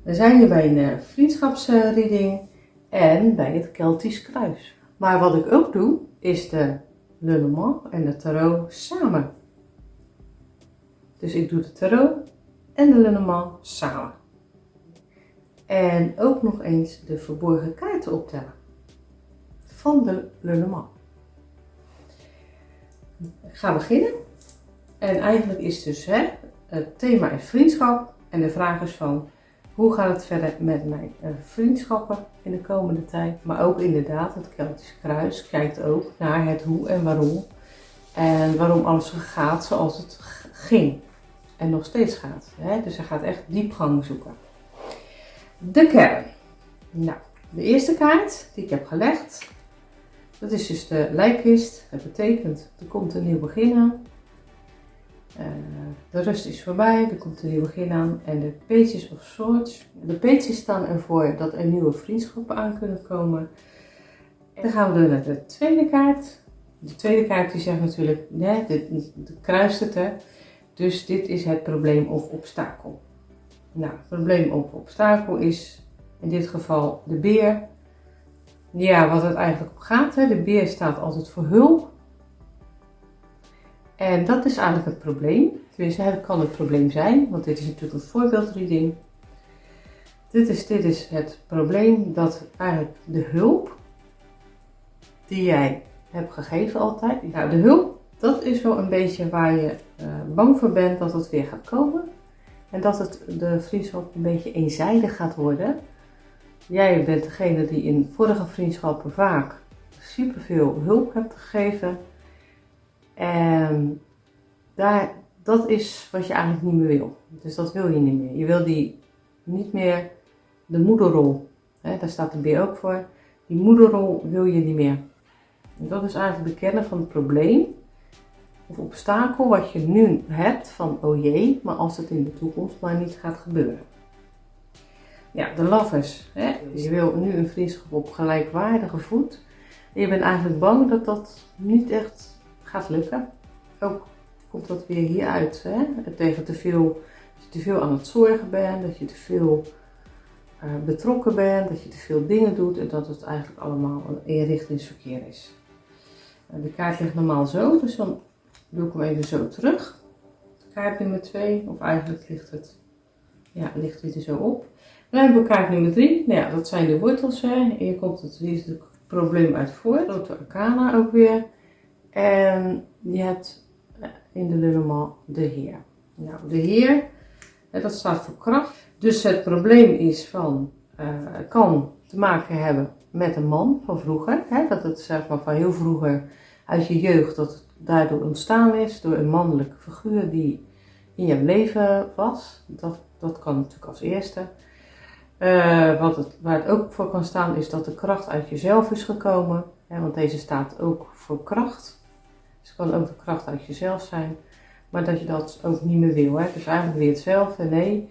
We zijn hier bij een vriendschapsreading en bij het Keltisch Kruis. Maar wat ik ook doe, is de Lenormand en de tarot samen. Dus ik doe de tarot en de Lenormand samen. En ook nog eens de verborgen kaarten optellen van de Lenormand. Ik ga beginnen. En eigenlijk is dus het thema is vriendschap. En de vraag is van, hoe gaat het verder met mijn vriendschappen in de komende tijd? Maar ook inderdaad, het Keltisch Kruis kijkt ook naar het hoe en waarom. En waarom alles gaat zoals het ging. En nog steeds gaat. Dus hij gaat echt diepgang zoeken. De kern. Nou, de eerste kaart die ik heb gelegd, dat is dus de lijkkist. Dat betekent, er komt een nieuw begin aan. De rust is voorbij, er komt een nieuw begin aan. En de Pages of Swords. De pages staan ervoor dat er nieuwe vriendschappen aan kunnen komen. En dan gaan we door naar de tweede kaart. De tweede kaart die zegt natuurlijk, de kruist het hè. Dus dit is het probleem of obstakel. Nou, het probleem of obstakel is in dit geval de beer. Ja, wat het eigenlijk om gaat. Hè. De beer staat altijd voor hulp. En dat is eigenlijk het probleem. Tenminste, het kan het probleem zijn, want dit is natuurlijk een voorbeeldreading. Dit is het probleem dat eigenlijk de hulp die jij hebt gegeven altijd. Nou, de hulp, dat is wel een beetje waar je bang voor bent dat het weer gaat komen. En dat de vriendschap een beetje eenzijdig gaat worden. Jij bent degene die in vorige vriendschappen vaak superveel hulp hebt gegeven. En dat is wat je eigenlijk niet meer wil. Dus dat wil je niet meer. Je wil niet meer de moederrol. Daar staat de beer ook voor. Die moederrol wil je niet meer. En dat is eigenlijk de kern van het probleem. Of obstakel wat je nu hebt van oh jee, maar als het in de toekomst maar niet gaat gebeuren. Ja, de lovers. Je wil nu een vriendschap op gelijkwaardige voet. En je bent eigenlijk bang dat dat niet echt gaat lukken. Ook komt dat weer hieruit. Tegen dat je te veel aan het zorgen bent, dat je te veel betrokken bent, dat je te veel dingen doet en dat het eigenlijk allemaal een eenrichtingsverkeer is. De kaart ligt normaal zo, dus dan doe ik hem even zo terug. Kaart nummer 2, of eigenlijk ligt hij er zo op. Dan hebben we kaart nummer 3. Nou ja, dat zijn de wortels. Hier komt hier is het probleem uit voort. Grote arcana ook weer. En je hebt in de Lenormand de Heer. Nou, de Heer, dat staat voor kracht. Dus het probleem is kan te maken hebben met een man van vroeger. Dat het zeg maar van heel vroeger uit je jeugd, dat het daardoor ontstaan is door een mannelijke figuur die in je leven was. Dat kan natuurlijk als eerste. Waar het ook voor kan staan is dat de kracht uit jezelf is gekomen. Want deze staat ook voor kracht. Dus het kan ook de kracht uit jezelf zijn. Maar dat je dat ook niet meer wil. Dus eigenlijk weer hetzelfde. Nee,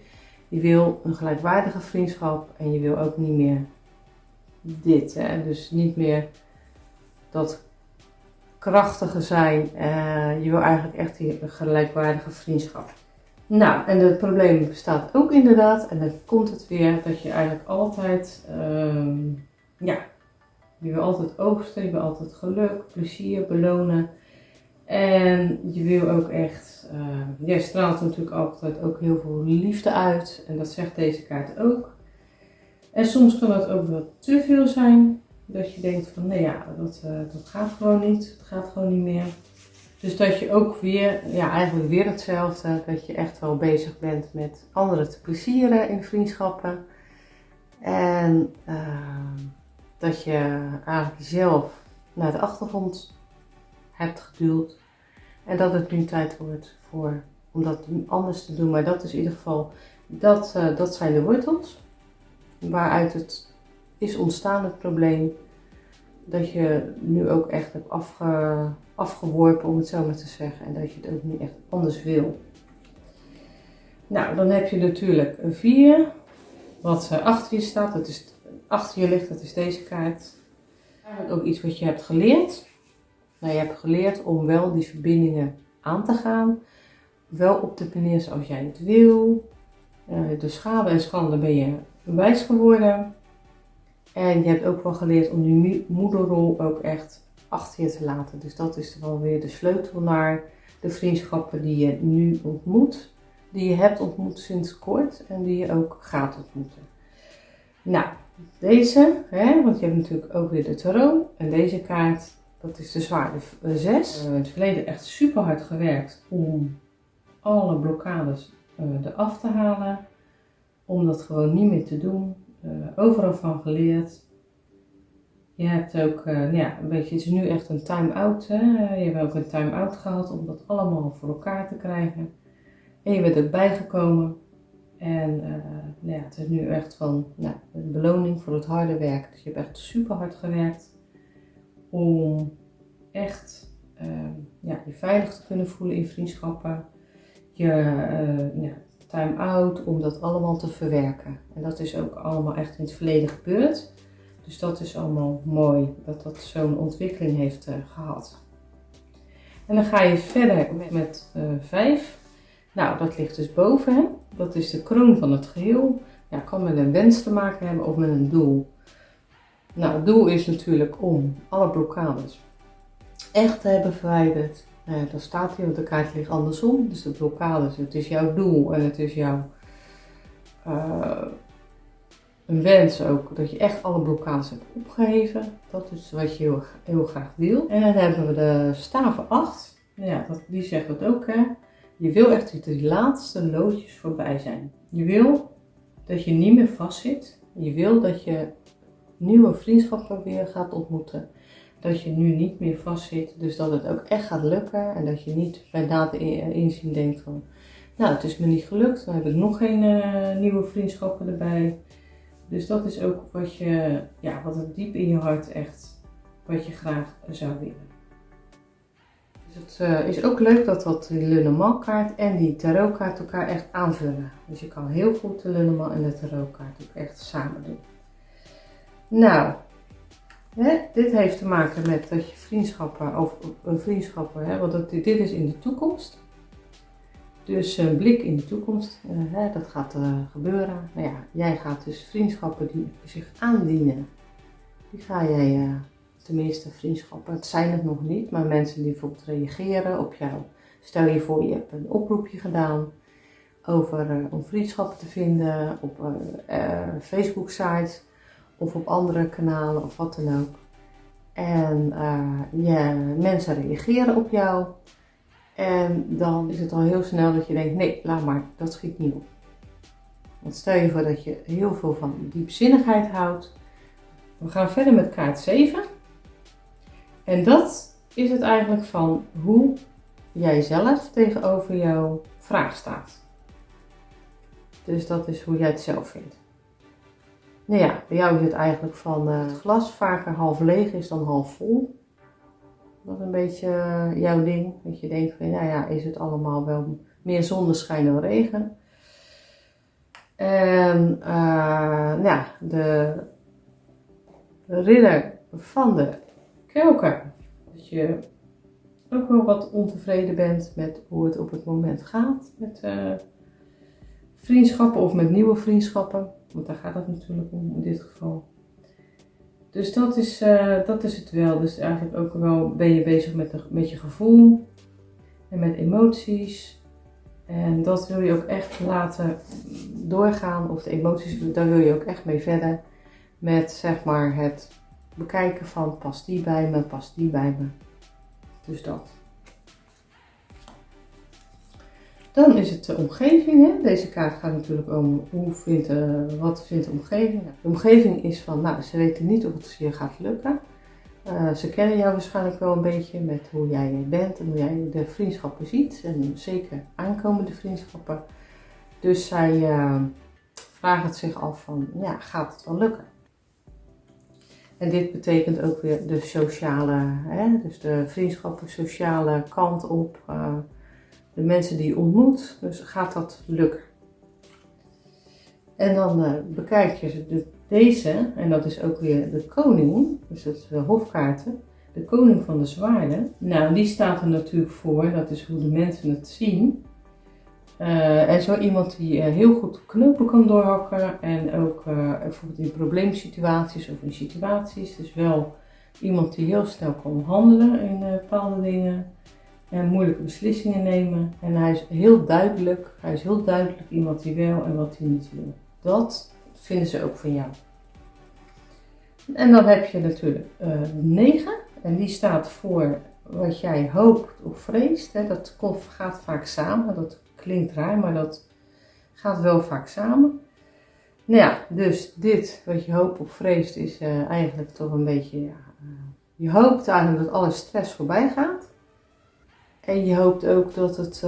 je wil een gelijkwaardige vriendschap. En je wil ook niet meer dit. Dus niet meer dat krachtige zijn. Je wil eigenlijk echt een gelijkwaardige vriendschap. Nou, en het probleem bestaat ook inderdaad, en dan komt het weer, dat je eigenlijk altijd, je wil altijd oogsten, je wil altijd geluk, plezier, belonen. En je wil ook echt, jij straalt natuurlijk altijd ook heel veel liefde uit, en dat zegt deze kaart ook. En soms kan het ook wel te veel zijn, dat je denkt van, dat gaat gewoon niet, het gaat gewoon niet meer. Dus dat je ook weer, eigenlijk weer hetzelfde, dat je echt wel bezig bent met anderen te plezieren in vriendschappen. En dat je eigenlijk jezelf naar de achtergrond hebt geduwd. En dat het nu tijd wordt om dat anders te doen. Maar dat is in ieder geval, dat zijn de wortels. Waaruit het is ontstaan, het probleem. Dat je nu ook echt hebt afgeworpen, om het zo maar te zeggen. En dat je het ook niet echt anders wil. Nou, dan heb je natuurlijk een 4. Wat achter je staat. Dat is achter je ligt, dat is deze kaart. Eigenlijk ook iets wat je hebt geleerd. Nou, je hebt geleerd om wel die verbindingen aan te gaan. Wel op de manier zoals jij het wil. De schade en schande ben je wijs geworden. En je hebt ook wel geleerd om die moederrol ook echt achter je te laten. Dus dat is wel weer de sleutel naar de vriendschappen die je nu ontmoet. Die je hebt ontmoet sinds kort en die je ook gaat ontmoeten. Nou, deze, want je hebt natuurlijk ook weer de tarot. En deze kaart, dat is de zwaarde 6. In het verleden echt super hard gewerkt om alle blokkades eraf te halen. Om dat gewoon niet meer te doen. Overal van geleerd. Je hebt ook, het is nu echt een time-out. Je hebt ook een time-out gehad om dat allemaal voor elkaar te krijgen. En je bent ook bijgekomen. En het is nu echt van een beloning voor het harde werk. Dus je hebt echt super hard gewerkt om echt je veilig te kunnen voelen in vriendschappen. Je time-out om dat allemaal te verwerken. En dat is ook allemaal echt in het verleden gebeurd. Dus dat is allemaal mooi dat dat zo'n ontwikkeling heeft gehad. En dan ga je verder met 5. Nou, dat ligt dus boven. Hè? Dat is de kroon van het geheel. Ja, kan met een wens te maken hebben of met een doel. Nou, het doel is natuurlijk om alle blokkades echt te hebben verwijderd. Dan staat hier, want de kaart ligt andersom. Dus de blokkades, het is jouw doel en het is jouw een wens ook. Dat je echt alle blokkades hebt opgeheven. Dat is wat je heel, heel graag wil. En dan hebben we de staven 8. Ja, die zegt het ook, hè. Je wil echt dat die laatste loodjes voorbij zijn. Je wil dat je niet meer vastzit. Je wil dat je nieuwe vriendschappen weer gaat ontmoeten. Dat je nu niet meer vastzit. Dus dat het ook echt gaat lukken. En dat je niet bij nader inzien denkt van... Nou, het is me niet gelukt. Dan heb ik nog geen nieuwe vriendschappen erbij. Dus dat is ook wat het diep in je hart echt... Wat je graag zou willen. Dus het is ook leuk dat die Lenormand kaart en die tarotkaart elkaar echt aanvullen. Dus je kan heel goed de Lenormand en de tarotkaart ook echt samen doen. Nou, dit heeft te maken met dat je vriendschappen, want dit is in de toekomst. Dus een blik in de toekomst, dat gaat gebeuren. Nou ja, jij gaat dus vriendschappen die zich aandienen, die ga jij... Tenminste, vriendschappen, het zijn het nog niet, maar mensen die bijvoorbeeld reageren op jou. Stel je voor, je hebt een oproepje gedaan om vriendschappen te vinden op Facebook-sites of op andere kanalen of wat dan ook. En mensen reageren op jou en dan is het al heel snel dat je denkt, nee, laat maar, dat schiet niet op. Want stel je voor dat je heel veel van diepzinnigheid houdt. We gaan verder met kaart 7. En dat is het eigenlijk van hoe jij zelf tegenover jouw vraag staat. Dus dat is hoe jij het zelf vindt. Nou ja, bij jou is het eigenlijk van het glas vaker half leeg is dan half vol. Dat is een beetje jouw ding. Dat je denkt van, is het allemaal wel meer zonneschijn dan regen. En de ridder van de kelken. Dat je ook wel wat ontevreden bent met hoe het op het moment gaat. Met vriendschappen of met nieuwe vriendschappen. Want daar gaat het natuurlijk om in dit geval. Dus dat is het wel. Dus eigenlijk ook wel ben je bezig met je gevoel. En met emoties. En dat wil je ook echt laten doorgaan. Of de emoties, daar wil je ook echt mee verder. Met zeg maar het bekijken van past die bij me, past die bij me. Dus dat. Dan is het de omgeving. Hè? Deze kaart gaat natuurlijk om wat vindt de omgeving. De omgeving is van, ze weten niet of het je gaat lukken. Ze kennen jou waarschijnlijk wel een beetje met hoe jij bent en hoe jij de vriendschappen ziet. En zeker aankomende vriendschappen. Dus zij vragen het zich af van, gaat het wel lukken? En dit betekent ook weer de sociale, dus de vriendschappen, sociale kant op. De mensen die je ontmoet, dus gaat dat lukken? En dan bekijk je deze, en dat is ook weer de koning, dus dat is de hofkaarten, de koning van de zwaarden. Nou, die staat er natuurlijk voor, dat is hoe de mensen het zien. En zo iemand die heel goed knopen kan doorhakken en ook bijvoorbeeld in probleemsituaties of in situaties. Dus wel iemand die heel snel kan handelen in bepaalde dingen en moeilijke beslissingen nemen. En hij is heel duidelijk iemand die wel en wat hij niet wil. Dat vinden ze ook van jou. En dan heb je natuurlijk 9 en die staat voor wat jij hoopt of vreest. Hè. Dat gaat vaak samen, dat klinkt raar, maar dat gaat wel vaak samen. Nou ja, dus dit wat je hoopt of vreest is eigenlijk toch een beetje, je hoopt eigenlijk dat alle stress voorbij gaat. En je hoopt ook dat het,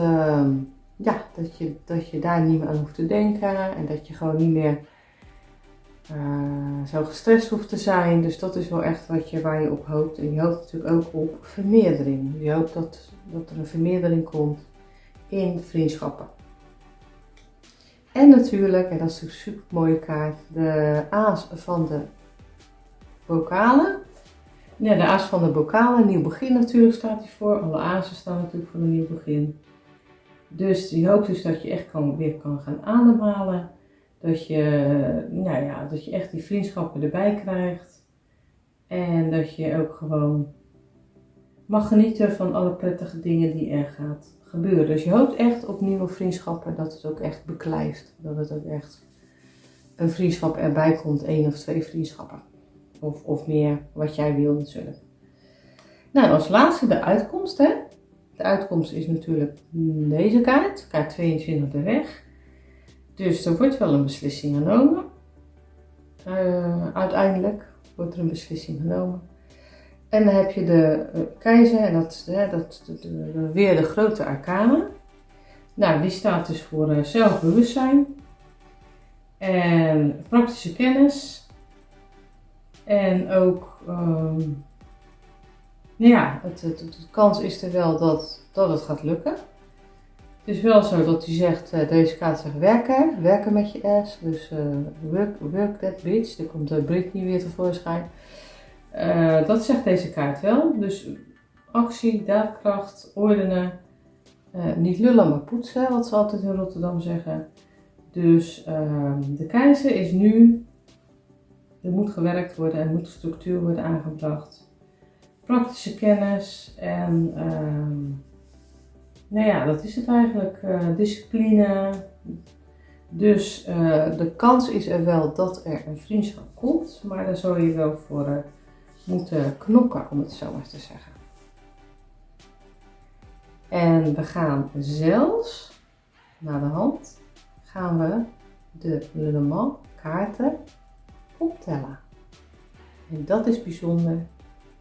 dat je daar niet meer aan hoeft te denken en dat je gewoon niet meer zo gestrest hoeft te zijn. Dus dat is wel echt waar je op hoopt. En je hoopt natuurlijk ook op vermeerdering. Je hoopt dat er een vermeerdering komt in vriendschappen. En natuurlijk, en dat is een super mooie kaart, de aas van de bokalen. Ja, de aas van de bokalen, nieuw begin natuurlijk staat hij voor. Alle azen staan natuurlijk voor een nieuw begin. Dus je hoopt dus dat je echt weer kan gaan ademhalen. Dat je echt die vriendschappen erbij krijgt. En dat je ook gewoon mag genieten van alle prettige dingen die er gaat gebeuren. Dus je hoopt echt op nieuwe vriendschappen, dat het ook echt beklijft. Dat het ook echt een vriendschap erbij komt, 1 of 2 vriendschappen. Of meer, wat jij wil natuurlijk. Nou, als laatste de uitkomst. Hè? De uitkomst is natuurlijk deze kaart 22 de weg. Dus er wordt wel een beslissing genomen. Uiteindelijk wordt er een beslissing genomen. En dan heb je de keizer en weer de grote arcana. Nou, die staat dus voor zelfbewustzijn en praktische kennis. En ook, de kans is er wel dat het gaat lukken. Het is wel zo dat hij zegt, deze kaart zegt werken met je ass. Dus work that bitch, daar komt de Britney weer tevoorschijn. Dat zegt deze kaart wel. Dus actie, daadkracht, ordenen, niet lullen maar poetsen, wat ze altijd in Rotterdam zeggen. Dus de keizer is nu, er moet gewerkt worden, er moet structuur worden aangebracht. Praktische kennis en dat is het eigenlijk. Discipline. Dus de kans is er wel dat er een vriendschap komt, maar daar zou je wel voor moeten knokken, om het zo maar te zeggen. En we gaan zelfs, naar de hand, gaan we de Lenormand kaarten optellen. En dat is bijzonder.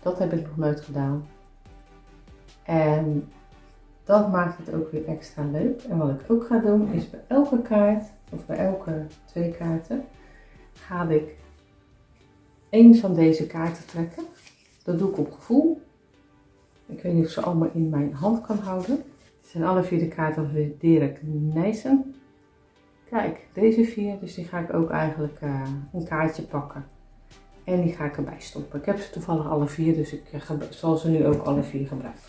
Dat heb ik nog nooit gedaan. En dat maakt het ook weer extra leuk. En wat ik ook ga doen is bij elke kaart, of bij elke 2 kaarten, ga ik 1 van deze kaarten trekken. Dat doe ik op gevoel. Ik weet niet of ik ze allemaal in mijn hand kan houden. Het zijn alle 4 de kaarten van Dirk Nijssen. Kijk, deze 4, dus die ga ik ook eigenlijk een kaartje pakken. En die ga ik erbij stoppen. Ik heb ze toevallig alle 4, dus ik zal ze nu ook alle 4 gebruiken.